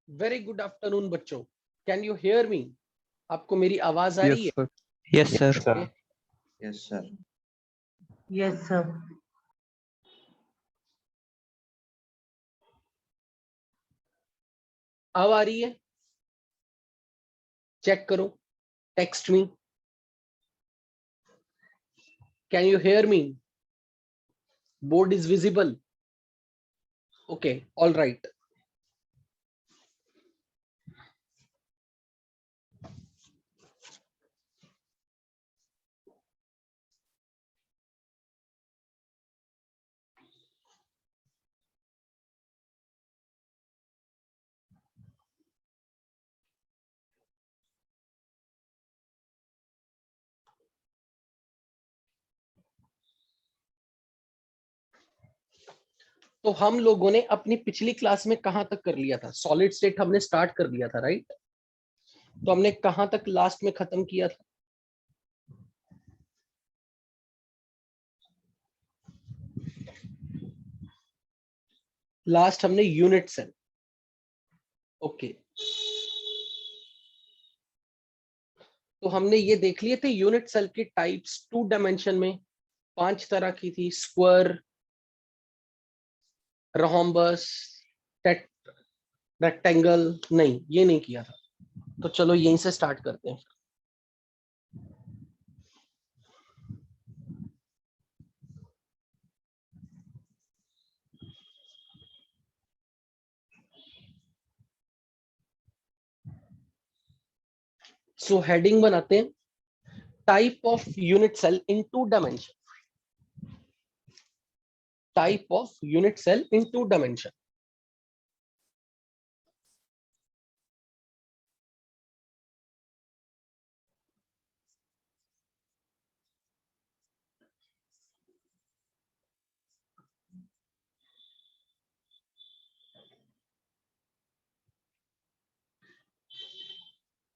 Very good afternoon बच्चों, can you hear me? आपको मेरी आवाज आ रही है? Yes, sir. Yes, sir. Yes, sir. अब आ रही है? चेक करो, text me. Can you hear me? Board is visible? Okay, all right. तो हम लोगों ने अपनी पिछली क्लास में कहां तक कर लिया था? सॉलिड स्टेट हमने स्टार्ट कर लिया था, राइट? तो हमने कहां तक लास्ट में खत्म किया था? लास्ट हमने यूनिट सेल। ओके, तो हमने ये देख लिए थे यूनिट सेल की टाइप्स 2 डायमेंशन में 5 तरह की थी। Square, rhombus, rectangle. नहीं, ये नहीं किया था। तो चलो यहीं से स्टार्ट करते हैं। सो हेडिंग बनाते हैं, type of unit cell in 2 dimension. Type of unit cell in 2 dimension.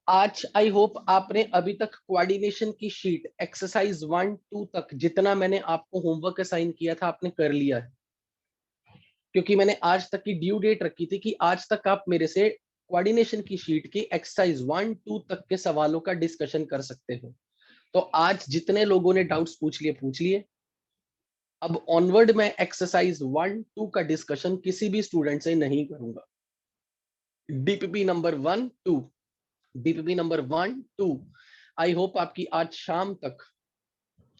आज आई होप आपने अभी तक कोऑर्डिनेशन की शीट एक्सरसाइज 1-2 तक जितना मैंने आपको होमवर्क असाइन किया था आपने कर लिया है, क्योंकि मैंने आज तक की ड्यू डेट रखी थी कि आज तक आप मेरे से कोऑर्डिनेशन की शीट की एक्सरसाइज 1-2 तक के सवालों का डिस्कशन कर सकते हो। तो आज जितने लोगों ने डाउट्स पूछ लिए। अब ऑनवर्ड मैं एक्सरसाइज 1-2 का डिस्कशन किसी भी स्टूडेंट से नहीं करूंगा। DPP number 1-2, DPP number 1-2 I hope आपकी आज शाम तक,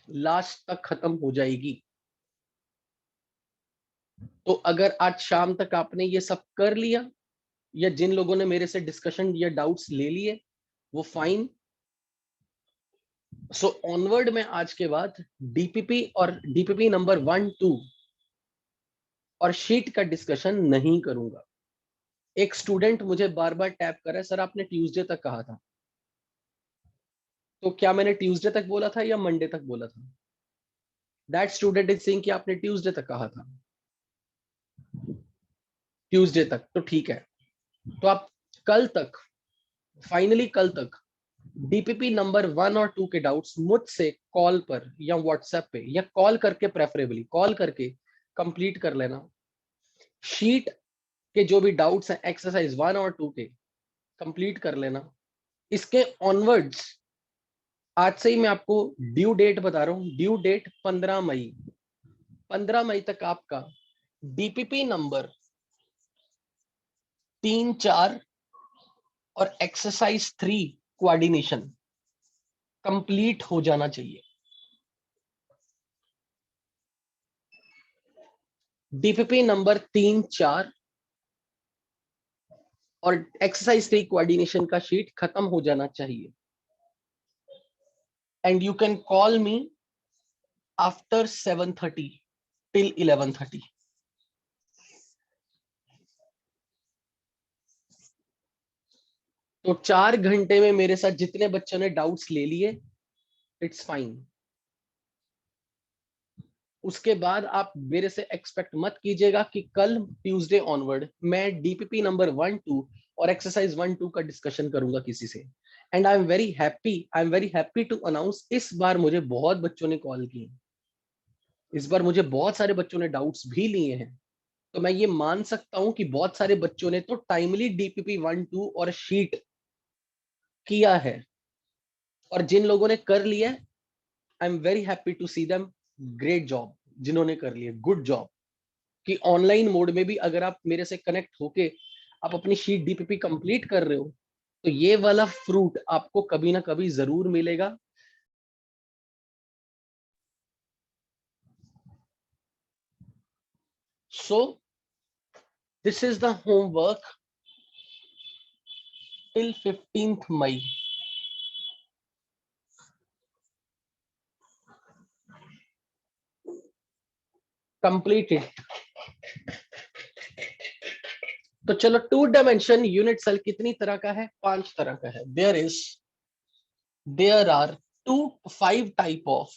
लास्ट तक खत्म हो जाएगी। तो अगर आज शाम तक आपने ये सब कर लिया, या जिन लोगों ने मेरे से डिस्कशन या डाउट्स ले लिए वो फाइन। सो ऑनवर्ड में आज के बाद डीपीपी और डीपीपी नंबर 1-2 और शीट का डिस्कशन नहीं करूंगा। एक स्टूडेंट मुझे बार बार टैप कर रहा है, सर आपने ट्यूसडे तक कहा था। तो क्या मैंने ट्यूसडे तक बोला था या मंडे तक बोला था? दैट स्टूडेंट इज सेइंग कि आपने ट्यूसडे तक कहा था। ट्यूसडे तक तो ठीक है। तो आप कल तक, फाइनली कल तक डीपीपी नंबर 1 और 2 के डाउट्स मुझसे कॉल पर या व्हाट्सएप पे, या कॉल करके, प्रेफरेबली कॉल करके कंप्लीट कर लेना। शीट के जो भी डाउट्स हैं एक्सरसाइज 1 और 2 के कंप्लीट कर लेना। इसके ऑनवर्ड्स आज से ही मैं आपको ड्यू डेट बता रहा हूं। ड्यू डेट 15 मई। 15 मई तक आपका डीपीपी नंबर 3, 4 और एक्सरसाइज 3 कोऑर्डिनेशन कंप्लीट हो जाना चाहिए। डीपीपी नंबर 3, 4 और एक्सरसाइज 3 कोऑर्डिनेशन का शीट खत्म हो जाना चाहिए। And you can call me after 7:30 till 11:30। तो 4 घंटे में मेरे साथ जितने बच्चों ने डाउट्स ले लिए, इट्स फाइन। उसके बाद आप मेरे से एक्सपेक्ट मत कीजिएगा कि कल ट्यूसडे ऑनवर्ड मैं डीपीपी नंबर 1-2 और एक्सरसाइज 1-2 का डिस्कशन करूंगा किसी से। And I am very happy to announce, इस बार मुझे बहुत बच्चों ने कॉल किए, इस बार मुझे बहुत सारे बच्चों ने डाउट्स भी लिए हैं। तो मैं ये मान सकता हूं कि बहुत सारे बच्चों ने तो टाइमली डीपीपी 1-2 और शीट किया है, और जिन लोगों ने कर लिया, I am very happy to see them, great job जिन्होंने कर लिया, गुड जॉब। कि ऑनलाइन मोड में भी अगर आप मेरे से कनेक्ट होके आप अपनी शीट डीपीपी कंप्लीट कर रहे हो, तो ये वाला फ्रूट आपको कभी ना कभी जरूर मिलेगा। So this is the homework till 15th May. Complete it. तो चलो, 2 डायमेंशन यूनिट सेल कितनी तरह का है? 5 तरह का है। There are 5 type of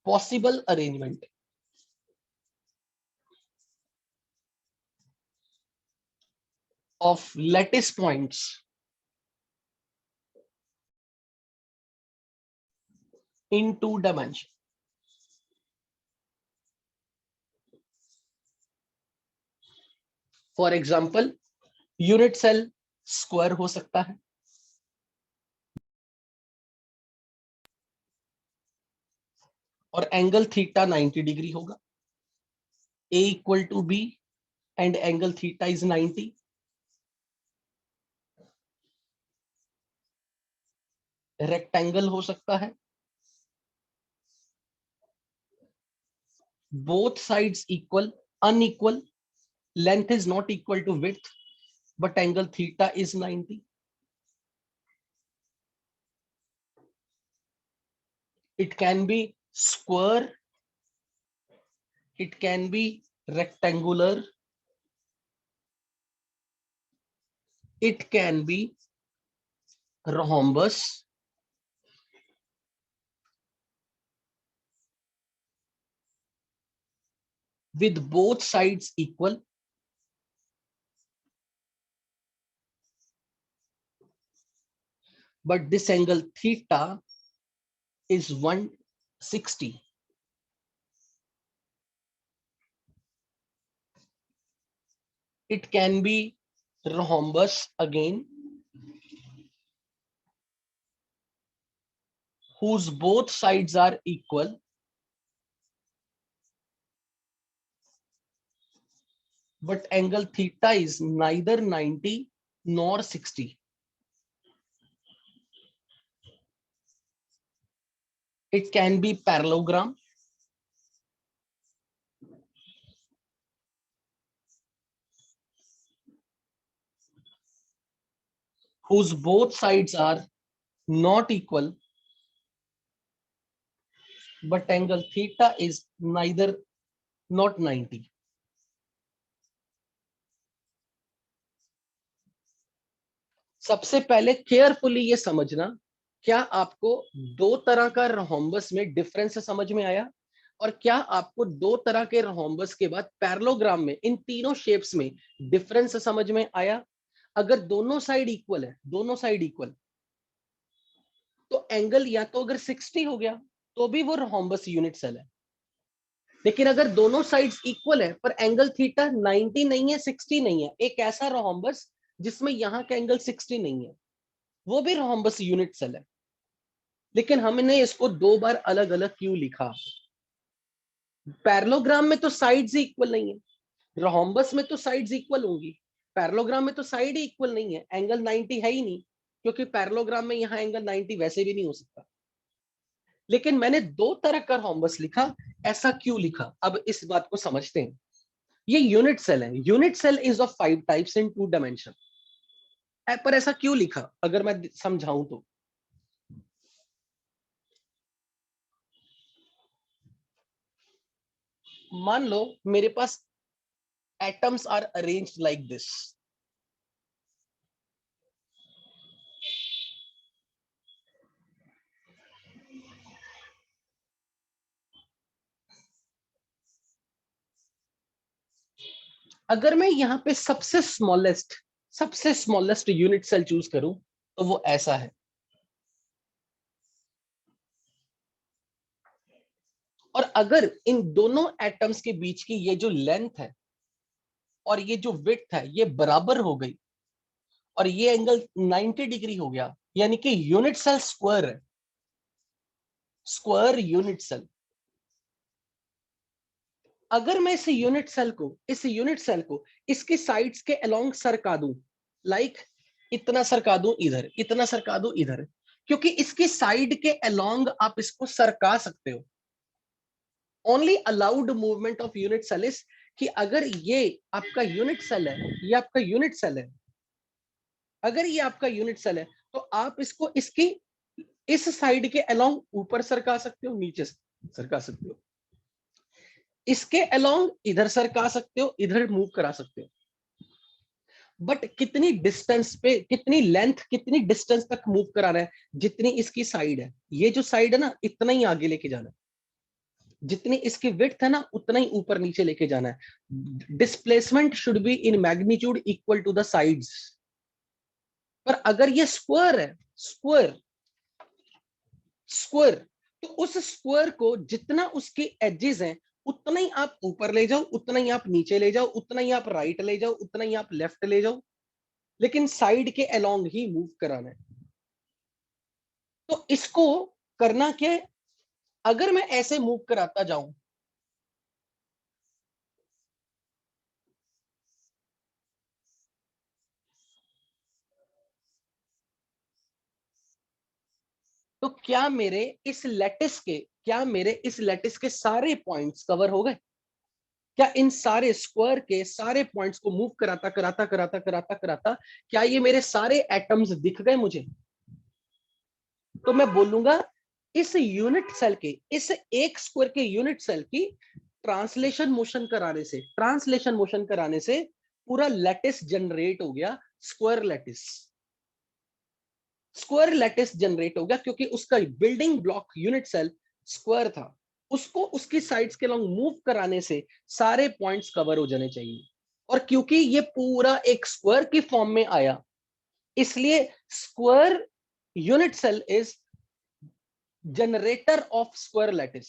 possible arrangement of lattice points in 2 dimension. For example, unit cell square हो सकता है, और एंगल थीटा 90 डिग्री होगा। A equal to B and angle theta is 90। Rectangle हो सकता है, both sides equal, unequal, length is not equal to width, but angle theta is 90. It can be square, it can be rectangular, it can be rhombus, with both sides equal, but this angle theta is 160. It can be rhombus again, whose both sides are equal, but angle theta is neither 90 nor 60. It can be parallelogram, whose both sides are not equal, but angle theta is neither not 90. सबसे पहले carefully ये समझना, क्या आपको 2 तरह का rhombus में difference समझ में आया? और क्या आपको 2 तरह के रोम्बस के बाद पैरेललोग्राम में इन तीनों शेप्स में डिफरेंस समझ में आया? अगर दोनों साइड इक्वल है, दोनों साइड इक्वल, तो एंगल या तो अगर 60 हो गया तो भी वो रोम्बस यूनिट सेल है। लेकिन अगर दोनों साइड्स इक्वल है पर एंगल थीटा 90 नहीं है, 60 नहीं है, एक ऐसा रोम्बस जिसमें यहां का एंगल 60 नहीं है, वो भी रोम्बस यूनिट सेल है। लेकिन हमने इसको 2 बार अलग अलग क्यों लिखा? पैरेललोग्राम में तो साइड्स ही इक्वल नहीं है, रोम्बस में तो साइड्स इक्वल होंगी, पैरेललोग्राम में तो साइड ही इक्वल नहीं है, एंगल 90 है ही नहीं, क्योंकि पैरेललोग्राम में यहां एंगल 90 वैसे भी नहीं हो सकता। लेकिन मैंने 2 तरह का रोम्बस लिखा, ऐसा क्यों लिखा? अब इस बात को समझते हैं। ये यूनिट सेल है, unit cell is of 5 types in 2 dimension. पर ऐसा क्यों लिखा अगर मैं समझाऊं तो, मान लो मेरे पास atoms are arranged like this. अगर मैं यहां पे सबसे स्मॉलेस्ट यूनिट सेल चूज करूं तो वो ऐसा है। और अगर इन दोनों एटम्स के बीच की ये जो लेंथ है और ये जो विड्थ है ये बराबर हो गई और ये एंगल 90 डिग्री हो गया, यानी कि यूनिट सेल स्क्वायर है, स्क्वायर यूनिट सेल। अगर मैं इस यूनिट सेल को इसके साइड्स के अलोंग सरका दूं, लाइक इतना सरका दूं इधर, इतना सरका दूं इधर, क्योंकि इसके साइड के अलोंग आप इसको सरका सकते हो। Only allowed movement of unit cell is कि अगर ये आपका यूनिट सेल है, ये आपका यूनिट सेल है, अगर ये आपका यूनिट सेल है तो आप इसको इसकी इस साइड के अलोंग ऊपर सरका सकते हो, नीचे सरका सकते हो, इसके अलोंग इधर सरका सकते हो, इधर मूव करा सकते हो। बट कितनी डिस्टेंस पे, कितनी लेंथ, कितनी डिस्टेंस तक मूव करा रहा है, जितनी इसकी साइड है, ये जो साइड है ना इतना ही आगे लेके जाना है, जितनी इसकी विड्थ है ना उतना ही ऊपर नीचे लेके जाना है। Displacement should be in magnitude equal to the sides. पर अगर ये स्क्वायर है, स्क्वायर स्क्वायर, तो उस स्क्वायर को जितना उसके एजेस हैं उतना ही आप ऊपर ले जाओ, उतना ही आप नीचे ले जाओ, उतना ही आप राइट ले जाओ, उतना ही आप लेफ्ट ले जाओ, लेकिन साइड के अलोंग ही मूव कराना है। तो इसको करना क्या है, अगर मैं ऐसे मूव कराता जाऊं, तो क्या मेरे इस लेटिस के सारे पॉइंट्स कवर हो गए? क्या इन सारे स्क्वायर के सारे पॉइंट्स को मूव कराता कराता कराता कराता कराता क्या ये मेरे सारे एटम्स दिख गए मुझे? तो मैं बोलूंगा इस यूनिट सेल के, इस एक स्क्वायर के यूनिट सेल की ट्रांसलेशन मोशन कराने से पूरा लैटिस जनरेट हो गया, square lattice. Square lattice generate हो गया क्योंकि उसका building block unit cell square था, उसको उसकी साइड्स के लॉन्ग मूव कराने से सारे पॉइंट्स कवर हो जाने चाहिए। और क्योंकि ये पूरा एक स्क्वायर की फॉर्म में आया, इसलिए square unit cell is generator of square lattice,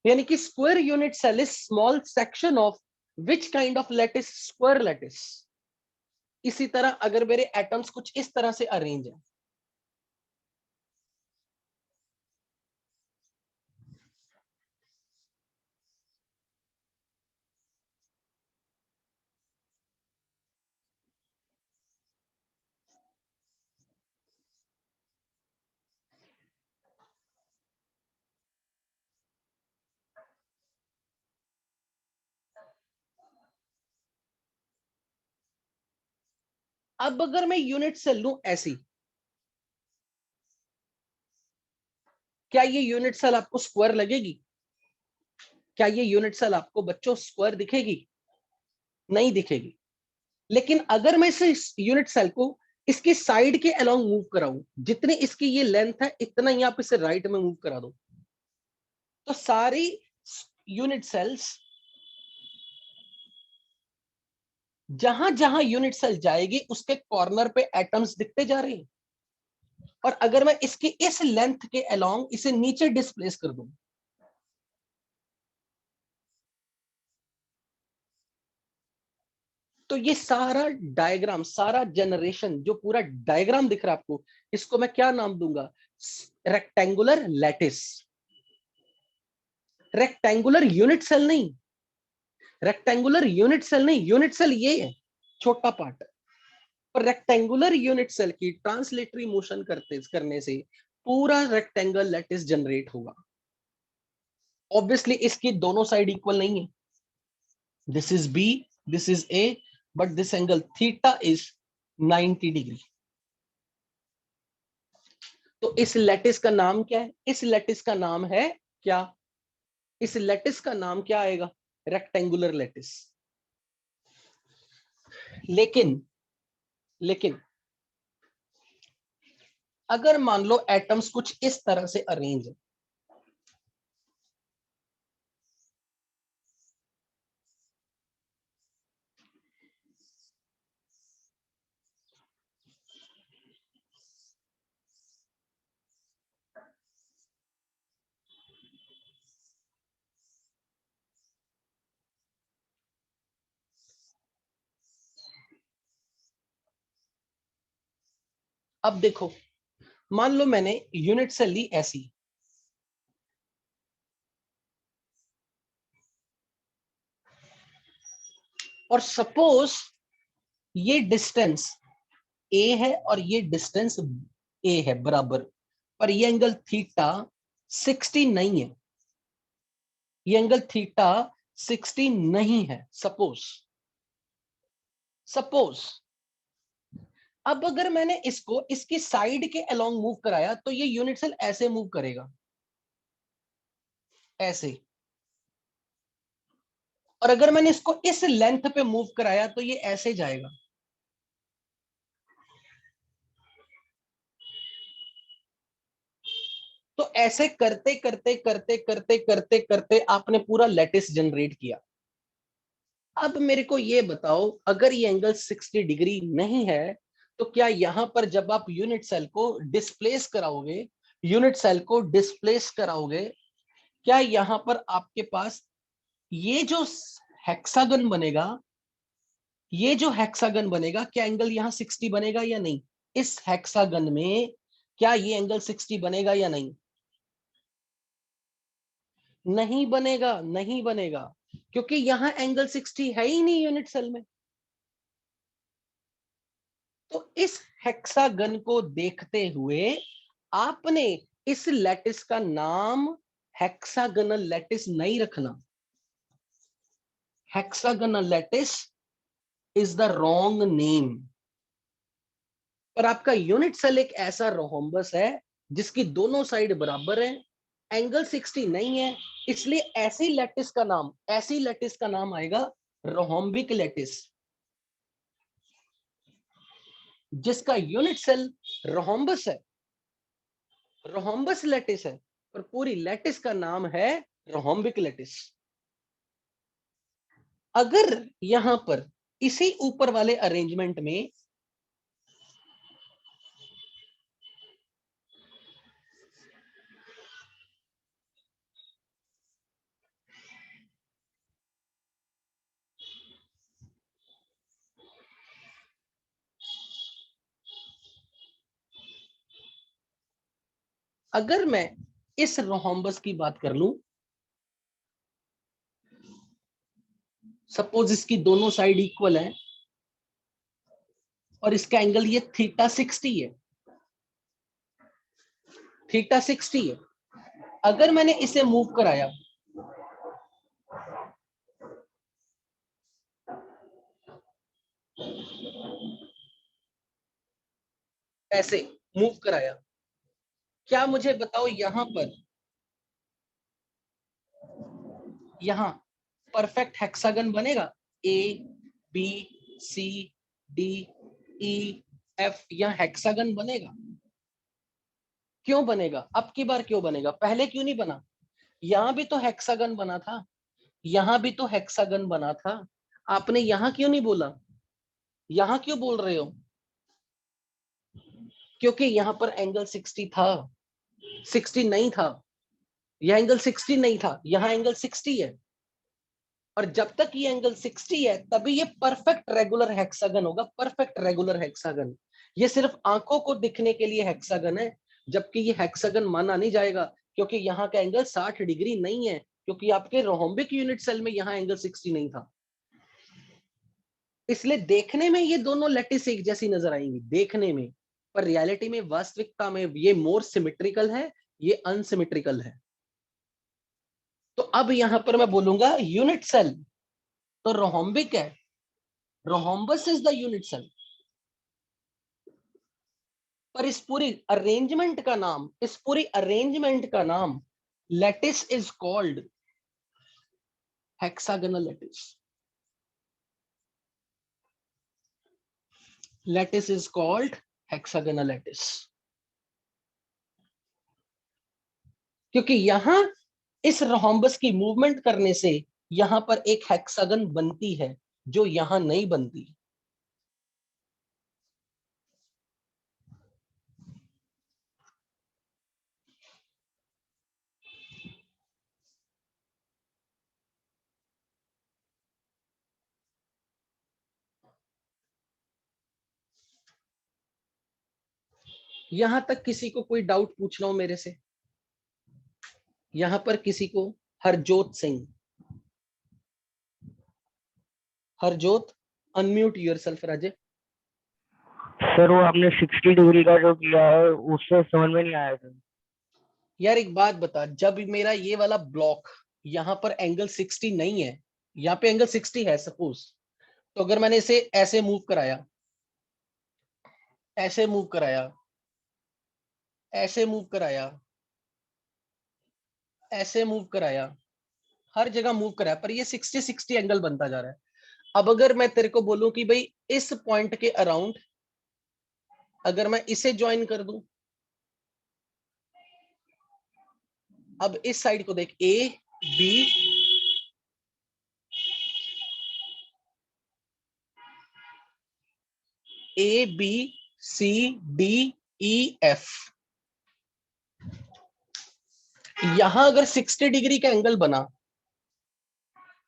यानी कि square unit cell is small section of which kind of lattice? Square lattice. इसी तरह अगर मेरे एटम्स कुछ इस तरह से अरेंज है, अब अगर मैं यूनिट सेल लूं ऐसी, क्या ये यूनिट सेल आपको स्क्वायर लगेगी? क्या ये यूनिट सेल आपको बच्चों स्क्वायर दिखेगी? नहीं दिखेगी। लेकिन अगर मैं इस यूनिट सेल को इसकी साइड के अलोंग मूव कराऊं, जितनी इसकी ये लेंथ है इतना ही आप इसे राइट में मूव करा दो, तो सारी यूनिट सेल्स, जहां जहां यूनिट सेल जाएगी उसके कॉर्नर पे एटम्स दिखते जा रहे हैं। और अगर मैं इसकी इस लेंथ के अलोंग इसे नीचे डिस्प्लेस कर दूं, तो ये सारा डायग्राम, सारा जनरेशन, जो पूरा डायग्राम दिख रहा है आपको, इसको मैं क्या नाम दूंगा? Rectangular lattice. Rectangular unit cell नहीं, रेक्टेंगुलर यूनिट सेल नहीं, यूनिट सेल ये है छोटा पार्ट, पर रेक्टेंगुलर यूनिट सेल की ट्रांसलेटरी मोशन करने से पूरा रेक्टेंगल लैटिस जनरेट होगा। ऑब्वियसली इसकी दोनों साइड इक्वल नहीं है, this is b, this is a, but this angle theta is 90 degree. तो इस लैटिस का नाम क्या है? इस लैटिस का नाम है क्या? इस लैटिस का नाम क्या आएगा? Rectangular lattice. लेकिन लेकिन अगर मान लो एटम्स कुछ इस तरह से अरेंज है, अब देखो, मान लो मैंने यूनिट सेल ली ऐसी, और सपोज ये डिस्टेंस ए है और ये डिस्टेंस ए है बराबर, पर ये एंगल थीटा 60 नहीं है, ये एंगल थीटा 60 नहीं है, सपोज सपोज अब अगर मैंने इसको इसकी साइड के अलोंग मूव कराया तो ये यूनिट सेल ऐसे मूव करेगा, ऐसे। और अगर मैंने इसको इस लेंथ पे मूव कराया तो ये ऐसे जाएगा। तो ऐसे करते करते करते करते करते करते आपने पूरा लैटिस जनरेट किया। अब मेरे को ये बताओ, अगर ये एंगल 60 डिग्री नहीं है तो क्या यहां पर जब आप यूनिट सेल को डिस्प्लेस कराओगे, यूनिट सेल को डिस्प्लेस कराओगे, क्या यहां पर आपके पास ये जो हेक्सागन बनेगा, ये जो हेक्सागन बनेगा, क्या एंगल यहां 60 बनेगा या नहीं? इस हेक्सागन में क्या ये एंगल 60 बनेगा या नहीं? नहीं बनेगा, नहीं बनेगा, क्योंकि यहां एंगल 60 है ही नहीं यूनिट सेल में। तो इस हेक्सागन को देखते हुए आपने इस लैटिस का नाम हेक्सागनल लैटिस नहीं रखना। Hexagonal lattice is the wrong name. पर आपका यूनिट सेल एक ऐसा रोहम्बस है जिसकी दोनों साइड बराबर है, एंगल 60 नहीं है, इसलिए ऐसी लैटिस का नाम आएगा रोहम्बिक लैटिस, जिसका यूनिट सेल रोहम्बस है, रोहम्बस लैटिस है, और पूरी लैटिस का नाम है रोहम्बिक लैटिस। अगर यहां पर इसी ऊपर वाले अरेंजमेंट में अगर मैं इस रोहम्बस की बात कर लूं, सपोज इसकी दोनों साइड इक्वल है और इसका एंगल ये थीटा 60 है, थीटा 60 है। अगर मैंने इसे मूव कराया, ऐसे मूव कराया, क्या मुझे बताओ यहां पर, यहां परफेक्ट हेक्सागन बनेगा? A B C D E F, यहां हेक्सागन बनेगा? क्यों बनेगा? अब की बार क्यों बनेगा? पहले क्यों नहीं बना? यहां भी तो हेक्सागन बना था, यहां भी तो हेक्सागन बना था, आपने यहां क्यों नहीं बोला? यहां क्यों बोल रहे हो? क्योंकि यहां पर एंगल 60 था, 60 नहीं था, यह एंगल 60 नहीं था, यहां एंगल 60 है। और जब तक ये एंगल 60 है तभी ये परफेक्ट रेगुलर हेक्सागन होगा, परफेक्ट रेगुलर हेक्सागन। ये सिर्फ आंखों को दिखने के लिए हेक्सागन है, जबकि ये हेक्सागन माना नहीं जाएगा, क्योंकि यहाँ का एंगल 60 डिग्री नहीं है, क्योंकि आपके रोहम्बिक यूनिट सेल में यहाँ एंगल 60 नहीं था। इसलिए देखने में ये दोनों लैटिस एक जैसी नजर आएंगी देखने में, पर रियलिटी में, वास्तविकता में ये मोर सिमेट्रिकल है, ये अनसिमेट्रिकल है। तो अब यहां पर मैं बोलूंगा यूनिट सेल तो रोहम्बिक है, rhombus is the unit cell, पर इस पूरी अरेंजमेंट का नाम lattice is called hexagonal lattice, lattice is called hexagonal lattice. क्योंकि यहां इस रोहम्बस की मूवमेंट करने से यहां पर एक हेक्सागन बनती है जो यहां नहीं बनती। यहां तक किसी को कोई डाउट पूछना हो मेरे से? यहां पर किसी को? हरजोत सिंह, हरजोत, अनम्यूट योरसेल्फ राजे। सर वो आपने 60 डिग्री का जो किया है उससे समझ में नहीं आया सर। यार एक बात बता, जब मेरा ये वाला ब्लॉक यहाँ पर एंगल 60 नहीं है, यहाँ पे एंगल 60 है सपोज, तो अगर मैंने इसे ऐसे मूव कराया, ऐसे मूव कराया, ऐसे मूव कराया, ऐसे मूव कराया, हर जगह मूव कराया, पर ये 60-60 एंगल बनता जा रहा है। अब अगर मैं तेरे को बोलूं कि भाई इस पॉइंट के अराउंड अगर मैं इसे ज्वाइन कर दूं, अब इस साइड को देख, A B, A B C D E F, यहां अगर 60 डिग्री का एंगल बना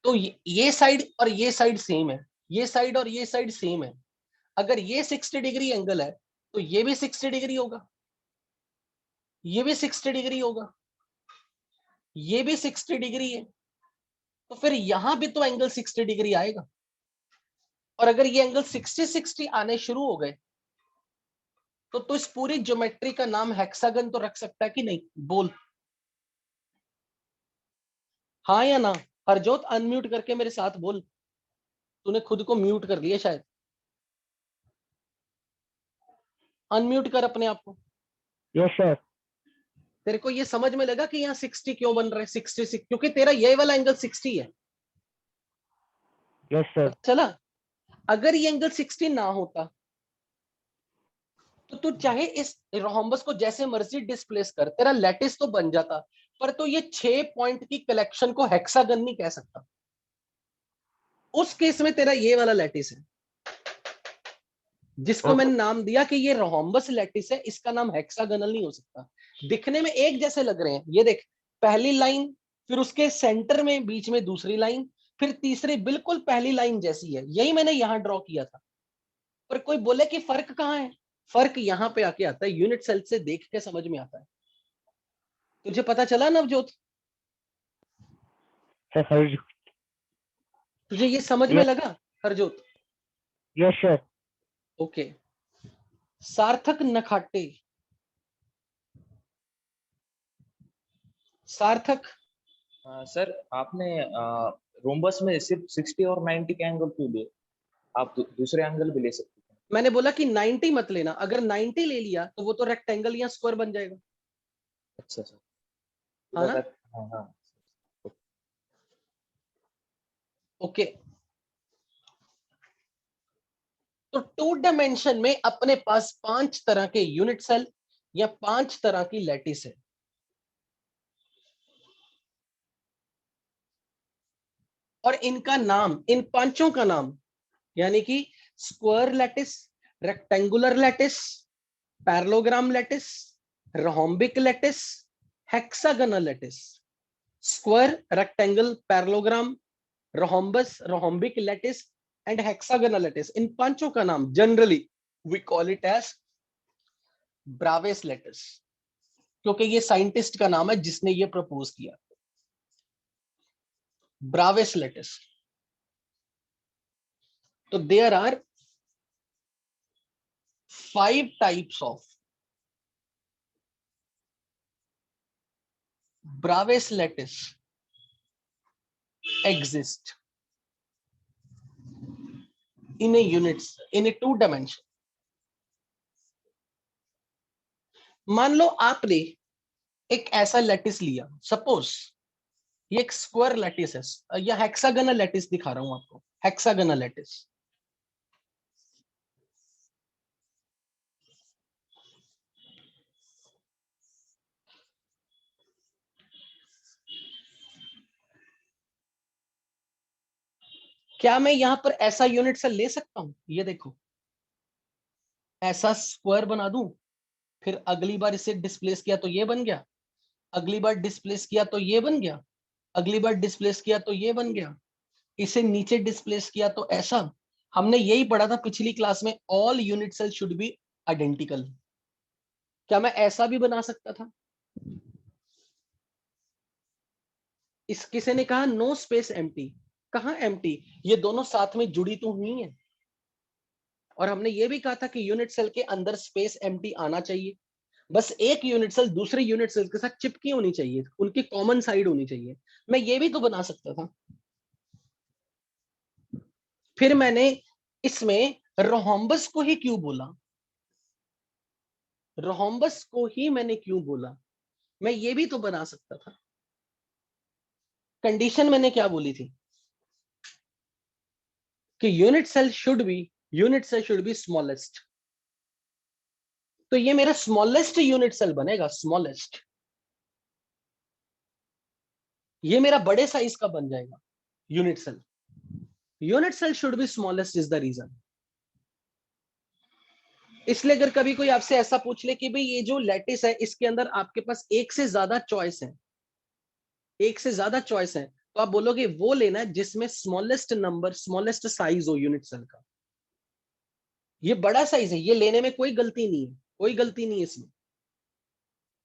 तो ये साइड और ये साइड सेम है, ये साइड और ये साइड सेम है। अगर ये 60 डिग्री एंगल है तो ये भी 60 डिग्री होगा, ये भी 60 डिग्री होगा, ये भी 60 डिग्री है, तो फिर यहां भी तो एंगल 60 डिग्री आएगा। और अगर ये एंगल 60-60 आने शुरू हो गए तो इस पूरी ज्योमेट्री का नाम हेक्सागन तो रख सकता है कि नहीं? बोल हाँ या ना। हरजोत अनम्यूट करके मेरे साथ बोल, तूने खुद को म्यूट कर लिया शायद, अनम्यूट कर अपने आप को। Yes sir. तेरे को ये समझ में लगा कि यहाँ 60 क्यों बन रहा है? 60 क्योंकि तेरा ये वाला एंगल 60 है। Yes sir. चला, अगर ये एंगल 60 ना होता तो तू चाहे इस रोहम्बस को जैसे मर्जी डिस्प्लेस कर, तेरा लैटिस तो बन जाता, पर तो ये 6 पॉइंट की कलेक्शन को हेक्सागन नहीं कह सकता। उस केस में तेरा ये वाला लैटिस है, जिसको मैंने नाम दिया कि ये रोहम्बस लैटिस है, इसका नाम हेक्सागोनल नहीं हो सकता। दिखने में एक जैसे लग रहे हैं, ये देख, पहली लाइन, फिर उसके सेंटर में बीच में दूसरी लाइन, फिर तीसरी बिल्कुल पहली लाइन जैसी है, यही मैंने यहां ड्रॉ किया था। पर कोई बोले कि फर्क कहाँ है? फर्क यहां पे आके आता है, यूनिट सेल से देख के समझ में आता है। तुझे पता चला नवजोत? सर तुझे ये समझ में लगा हरजोत? Yes sir. ओके। सार्थक नखाटे, सार्थक, सर आपने रोम्बस में सिर्फ 60 और 90 के एंगल क्यों लिए? आप दूसरे एंगल भी ले सकते हैं। मैंने बोला कि 90 मत लेना, अगर 90 ले लिया तो वो तो रेक्टेंगल या स्क्वायर बन जाएगा। अच्छा सर। हाँ ना? हाँ हाँ। ओके। तो 2 डायमेंशन में अपने पास 5 तरह के यूनिट सेल या 5 तरह की लैटिस है। और इनका नाम, इन पांचों का नाम, यानी कि square lattice, rectangular lattice, parallelogram lattice, rhombic lattice, hexagonal lattice. Square, rectangle, parallelogram, rhombus, rhombic lattice and hexagonal lattice, इन पांचों का नाम generally we call it as Bravais lattice, क्योंकि ये साइंटिस्ट का नाम है जिसने ये प्रपोज किया, ब्रावेस लैटिस। तो there are 5 types of Bravais lattice exist in a units in a 2 dimension. मान लो आपने एक ऐसा लैटिस लिया, सपोज ये एक स्क्वायर लैटिस है या हेक्सागोनल लैटिस दिखा रहा हूं आपको, हेक्सागोनल लैटिस। क्या मैं यहां पर ऐसा यूनिट सेल ले सकता हूं? ये देखो, ऐसा स्क्वायर बना दूं, फिर अगली बार इसे डिस्प्लेस किया तो ये बन गया, अगली बार डिस्प्लेस किया तो ये बन गया, अगली बार डिस्प्लेस किया तो ये बन गया, इसे नीचे डिस्प्लेस किया तो ऐसा। हमने यही पढ़ा था पिछली क्लास में, all unit cell should be identical. क्या मैं ऐसा भी बना सकता था? इस किसी ने कहा नो स्पेस एम्प्टी, कहां एम्प्टी? ये दोनों साथ में जुड़ी तो हुई है। और हमने ये भी कहा था कि यूनिट सेल के अंदर स्पेस एम्प्टी आना चाहिए, बस एक यूनिट सेल दूसरे यूनिट सेल के साथ चिपकी होनी चाहिए, उनकी कॉमन साइड होनी चाहिए। मैं ये भी तो बना सकता था। फिर मैंने इसमें रोहम्बस को ही क्यों बोला? रोहम्बस को ही मैंने क्यों बोला? मैं ये भी तो बना सकता था। कंडीशन मैंने क्या बोली थी कि unit cell should be smallest. तो ये मेरा स्मॉलेस्ट यूनिट सेल बनेगा, स्मॉलेस्ट। ये मेरा बड़े साइज का बन जाएगा unit cell. Unit cell should be smallest is the reason. इसलिए अगर कभी कोई आपसे ऐसा पूछ ले कि भाई ये जो लैटिस है इसके अंदर आपके पास एक से ज्यादा चॉइस है, एक से ज्यादा चॉइस है, तो आप बोलोगे वो लेना है जिसमें स्मॉलेस्ट नंबर, स्मॉलेस्ट साइज हो यूनिट सेल का। ये बड़ा साइज है, ये लेने में कोई गलती नहीं है, कोई गलती नहीं है इसमें।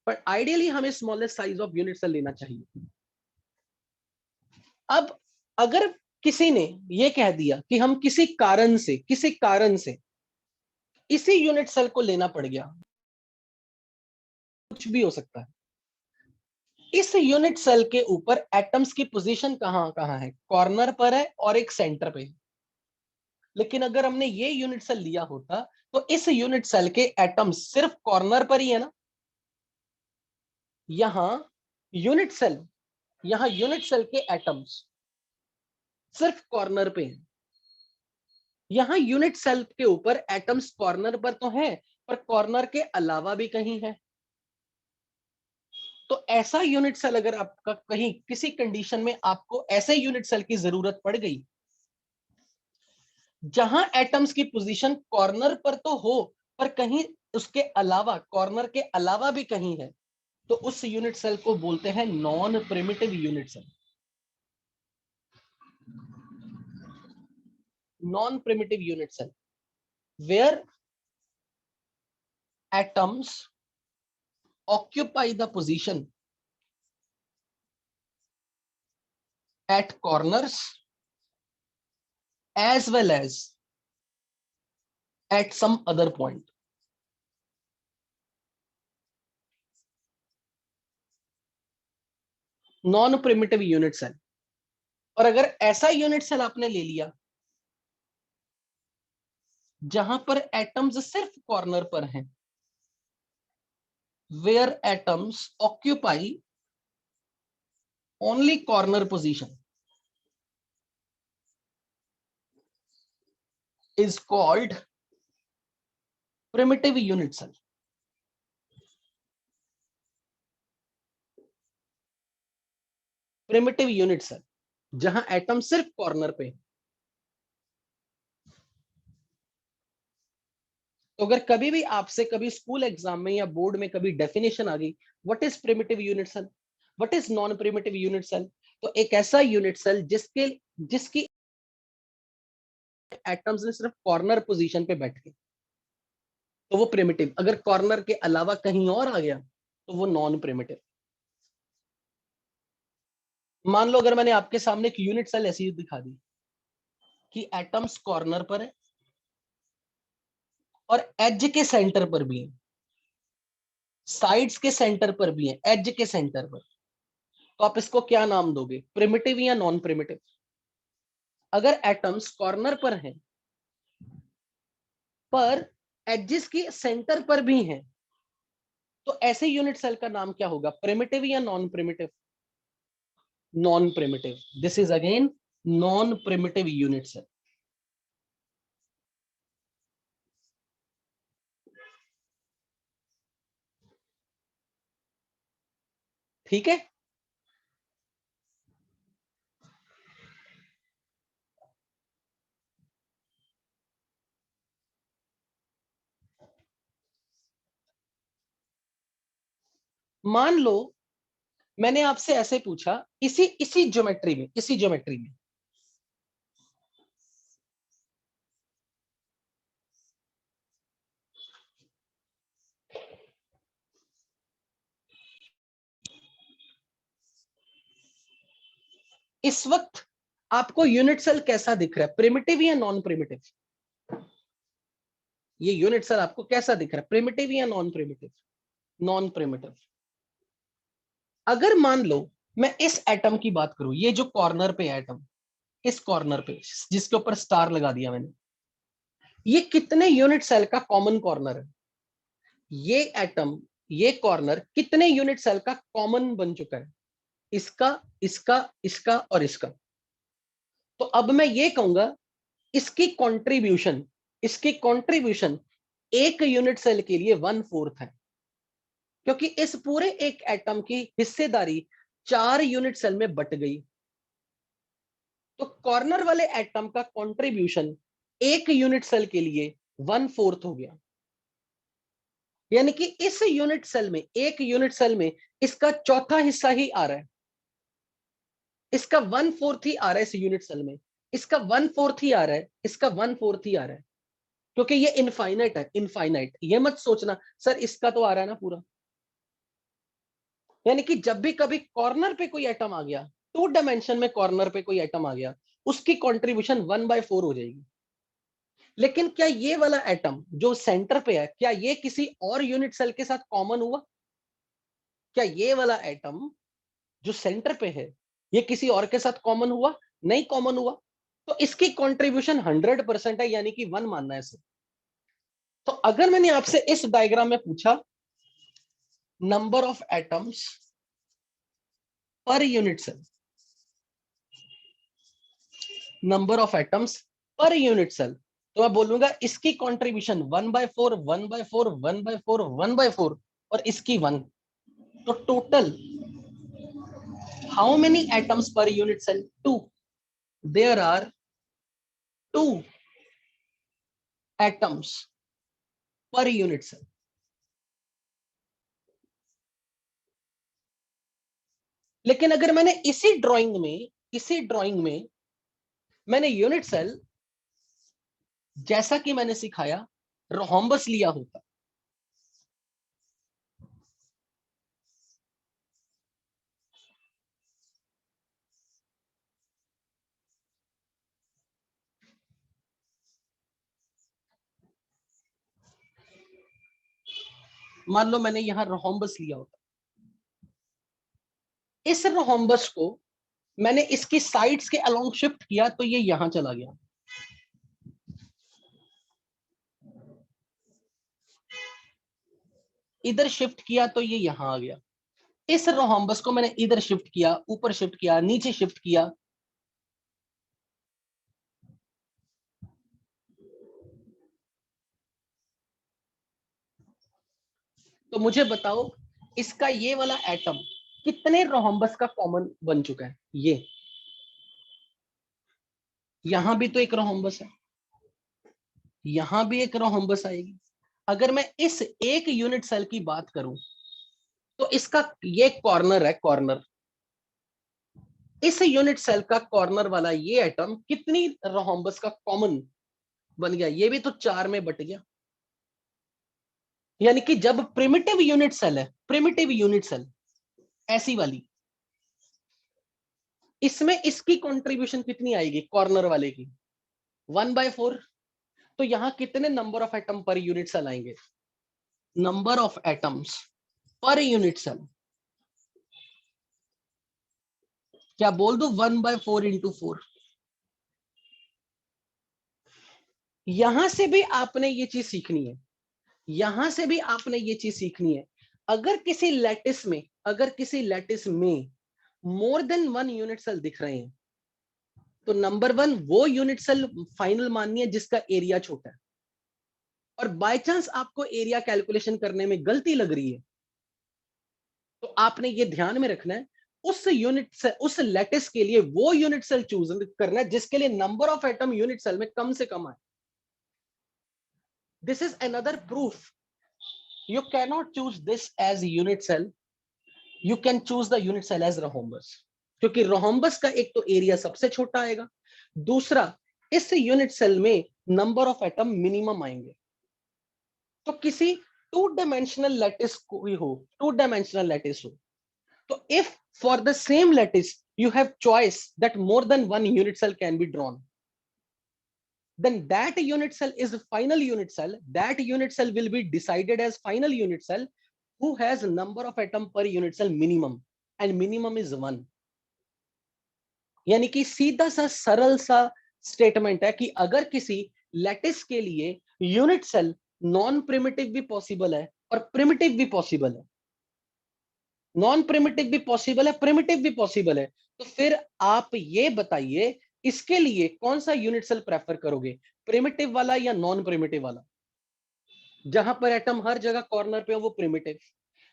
पर आइडियली हमें smallest size of unit cell लेना चाहिए। अब अगर किसी ने ये कह दिया कि हम किसी कारण से इसी यूनिट सेल को लेना पड़ गया, कुछ भी हो सकता है। इस यूनिट सेल के ऊपर एटम्स की पोजीशन कहां कहां है? कॉर्नर पर है और एक सेंटर पे है। लेकिन अगर हमने ये यूनिट सेल लिया होता तो इस यूनिट सेल के एटम्स सिर्फ कॉर्नर पर ही है ना। यहां यूनिट सेल यहां यूनिट सेल के एटम्स सिर्फ कॉर्नर पे हैं। यहां यूनिट सेल के ऊपर एटम्स कॉर्नर पर तो हैं, पर कॉर्नर के अलावा भी कहीं है। तो ऐसा यूनिट सेल अगर आपका कहीं किसी कंडीशन में आपको ऐसे यूनिट सेल की जरूरत पड़ गई जहां एटम्स की पोजीशन कॉर्नर पर तो हो, पर कहीं उसके अलावा, कॉर्नर के अलावा भी कहीं है, तो उस यूनिट सेल को बोलते हैं non primitive unit cell. Non primitive unit cell where atoms occupy the position at corners as well as at some other point. Non primitive unit cell. और अगर ऐसा यूनिट सेल आपने ले लिया जहां पर एटम्स सिर्फ कॉर्नर पर हैं, where atoms occupy only corner position, is called primitive unit cell. Primitive unit cell जहां एटम सिर्फ कॉर्नर पे। तो अगर कभी भी आपसे कभी स्कूल एग्जाम में या बोर्ड में कभी डेफिनेशन आ गई, what is primitive unit cell, what is non primitive unit cell, तो एक ऐसा यूनिट सेल जिसकी एटम्स ने सिर्फ कॉर्नर पोजीशन पे बैठ के, तो वो प्रिमिटिव। अगर कॉर्नर के अलावा कहीं और आ गया तो वो नॉन प्रिमिटिव। मान लो अगर मैंने आपके सामने एक यूनिट सेल ऐसी दिखा दी कि एटम्स कॉर्नर पर है और एज के सेंटर पर भी है, साइड्स के सेंटर पर भी है, एज के सेंटर पर, तो आप इसको क्या नाम दोगे, प्रिमिटिव या नॉन प्रिमिटिव? अगर एटम्स कॉर्नर पर हैं पर एजेस के सेंटर पर भी हैं, तो ऐसे यूनिट सेल का नाम क्या होगा, प्रिमिटिव या non primitive? Non primitive. This is again non primitive unit cell. ठीक है। मान लो मैंने आपसे ऐसे पूछा, इसी ज्योमेट्री में इस वक्त आपको यूनिट सेल कैसा दिख रहा है, प्रिमिटिव या नॉन प्रिमिटिव? ये यूनिट सेल आपको कैसा दिख रहा है, प्रिमिटिव या नॉन प्रिमिटिव? Non primitive. अगर मान लो मैं इस एटम की बात करूं, ये जो कॉर्नर पे एटम, इस कॉर्नर पे जिसके ऊपर स्टार लगा दिया मैंने, ये कितने यूनिट सेल का कॉमन कॉर्नर है? ये एटम, ये कॉर्नर कितने यूनिट सेल का कॉमन बन चुका है? इसका, इसका, इसका और इसका। तो अब मैं ये कहूंगा इसकी कंट्रीब्यूशन एक यूनिट सेल के लिए 1/4 है, क्योंकि इस पूरे एक एटम की हिस्सेदारी 4 यूनिट सेल में बट गई। तो कॉर्नर वाले एटम का कंट्रीब्यूशन एक यूनिट सेल के लिए 1/4 हो गया, यानी कि इस यूनिट सेल में, एक यूनिट सेल में इसका चौथा हिस्सा ही आ रहा है, इसका 1/4 ही आ रहा है इस यूनिट सेल में, इसका 1/4 ही आ रहा है, इसका 1/4 ही आ रहा है, क्योंकि ये इनफाइनाइट है। इनफाइनाइट, ये मत सोचना सर इसका तो आ रहा है ना पूरा। यानी कि जब भी कभी कॉर्नर पे कोई एटम आ गया, 2 डायमेंशन में कॉर्नर पे कोई एटम आ गया, उसकी कंट्रीब्यूशन 1/4 हो जाएगी। लेकिन क्या ये वाला एटम जो सेंटर पे है, क्या ये किसी और यूनिट सेल के साथ कॉमन हुआ? क्या ये वाला एटम जो सेंटर पे है, ये किसी और के साथ कॉमन हुआ? नहीं कॉमन हुआ। तो इसकी कंट्रीब्यूशन 100% है, यानी कि 1 मानना है इसे। तो अगर मैंने आपसे इस डायग्राम में पूछा number of atoms per unit cell, number of atoms per unit cell, तो मैं बोलूंगा इसकी कंट्रीब्यूशन 1/4, 1/4, 1/4, 1/4 और इसकी 1। तो total how many atoms per unit cell? 2। There are 2 atoms per unit cell. लेकिन अगर मैंने इसी ड्राइंग में मैंने यूनिट सेल, जैसा कि मैंने सिखाया, रोहम्बस लिया होता, मान लो मैंने यहां रोहम्बस लिया होता, इस रोहम्बस को मैंने इसकी साइड्स के अलोंग शिफ्ट किया तो ये यहां चला गया, इधर शिफ्ट किया तो ये यहां आ गया। इस रोहम्बस को मैंने इधर शिफ्ट किया, ऊपर शिफ्ट किया, नीचे शिफ्ट किया, तो मुझे बताओ इसका ये वाला एटम कितने रोहम्बस का कॉमन बन चुका है? ये यहां भी तो एक रोहम्बस है, यहां भी एक रोहम्बस आएगी। अगर मैं इस एक यूनिट सेल की बात करूं तो इसका ये कॉर्नर है, कॉर्नर, इस यूनिट सेल का कॉर्नर वाला ये एटम कितनी रोहम्बस का कॉमन बन गया? ये भी तो 4 में बट गया। यानी कि जब प्रिमिटिव यूनिट सेल है, प्रिमिटिव यूनिट सेल ऐसी वाली, इसमें इसकी कंट्रीब्यूशन कितनी आएगी कॉर्नर वाले की? 1/4। तो यहां कितने number of atom per unit cell आएंगे? Number of atoms per unit cell, क्या बोल दो 1/4 इंटू 4? यहां से भी आपने ये चीज सीखनी है, यहां से भी आपने ये चीज सीखनी है। अगर किसी लैटिस में मोर देन 1 यूनिट सेल दिख रहे हैं, तो नंबर 1 वो यूनिट सेल फाइनल माननी है जिसका एरिया छोटा है। और बाय चांस आपको एरिया कैलकुलेशन करने में गलती लग रही है, तो आपने ये ध्यान में रखना है उस यूनिट से, उस लैटिस के लिए वो यूनिट सेल चूज करना है जिसके लिए number of atom unit cell में कम से कम आए। This is another proof, you cannot choose this as unit cell, you can choose the unit cell as rhombus, क्योंकि रोहम्बस का एक तो एरिया सबसे छोटा आएगा, दूसरा इस यूनिट सेल में नंबर ऑफ एटम मिनिमम आएंगे। तो किसी 2 डायमेंशनल लैटिस कोई हो, 2 डायमेंशनल लैटिस हो, तो if for the same lattice you have choice that more than one unit cell can be drawn, then that unit cell is a final unit cell. That unit cell will be decided as final unit cell who has number of atom per unit cell minimum, and minimum is 1. यानी कि सीधा सा सरल सा statement है कि अगर किसी लैटिस के लिए यूनिट सेल नॉन प्रिमिटिव भी पॉसिबल है और प्रिमिटिव भी पॉसिबल है, नॉन प्रिमिटिव भी पॉसिबल है, प्रिमिटिव भी पॉसिबल है, तो फिर आप ये बताइए इसके लिए कौन सा यूनिट सेल प्रेफर करोगे, प्रिमिटिव वाला या नॉन प्रिमिटिव वाला? जहां पर एटम हर जगह कॉर्नर पे हो वो प्रिमिटिव,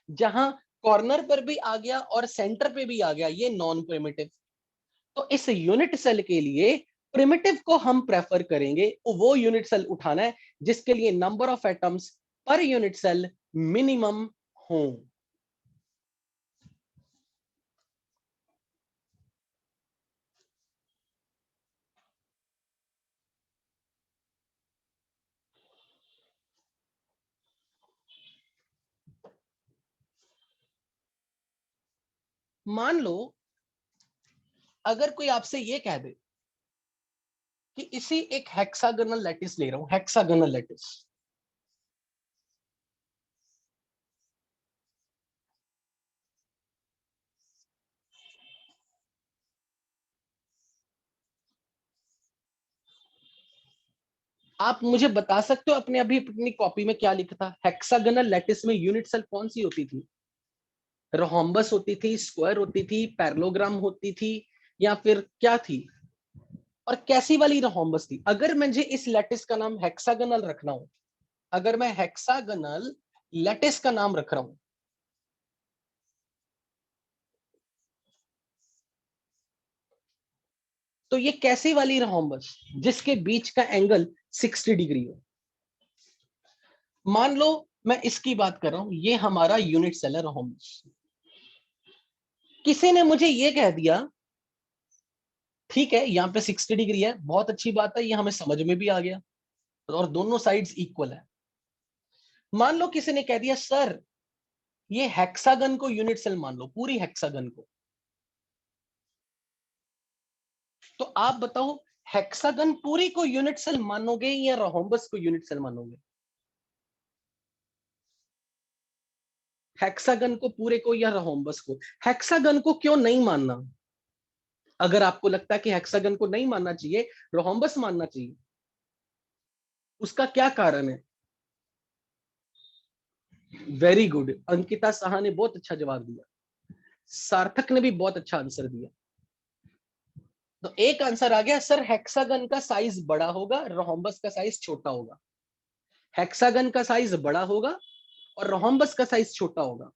जहां कॉर्नर पर भी आ गया और सेंटर पे भी आ गया ये नॉन प्रिमिटिव। तो इस यूनिट सेल के लिए प्रिमिटिव को हम प्रेफर करेंगे, वो यूनिट सेल उठाना है जिसके लिए number of atoms per unit cell minimum हो। मान लो अगर कोई आपसे ये कह दे कि इसी एक हेक्सागोनल लैटिस ले रहा हूं, हेक्सागोनल लैटिस, आप मुझे बता सकते हो अपने अभी अपनी कॉपी में क्या लिखा था? हेक्सागोनल लैटिस में यूनिट सेल कौन सी होती थी? रोहम्बस होती थी, स्क्वायर होती थी, पैरेललोग्राम होती थी, या फिर क्या थी? और कैसी वाली रोहम्बस थी? अगर मुझे इस लैटिस का नाम हेक्सागोनल रखना हो, अगर मैं हेक्सागोनल लैटिस का नाम रख रहा हूं, तो ये कैसी वाली रोहम्बस जिसके बीच का एंगल 60 डिग्री हो? मान लो मैं इसकी बात कर रहा हूं, ये हमारा यूनिट सेल है रोहम्बस। किसी ने मुझे ये कह दिया ठीक है यहाँ पे 60 डिग्री है, बहुत अच्छी बात है, ये हमें समझ में भी आ गया और दोनों साइड्स इक्वल है। मान लो किसी ने कह दिया सर ये हेक्सागन को यूनिट सेल मान लो, पूरी हेक्सागन को, तो आप बताओ हेक्सागन पूरी को यूनिट सेल मानोगे या रोहम्बस को यूनिट सेल मानोगे? हेक्सागन को पूरे को या रोहम्बस को? हेक्सागन को क्यों नहीं मानना? अगर आपको लगता है कि हेक्सागन को नहीं मानना चाहिए, रोहम्बस मानना चाहिए, उसका क्या कारण है? वेरी गुड, अंकिता साहा ने बहुत अच्छा जवाब दिया, सार्थक ने भी बहुत अच्छा आंसर दिया। तो एक आंसर आ गया सर, हेक्सागन का साइज बड़ा होगा, रोहम्बस का साइज छोटा होगा। हेक्सागन का साइज बड़ा होगा और रोहम्बस का साइज छोटा होगा।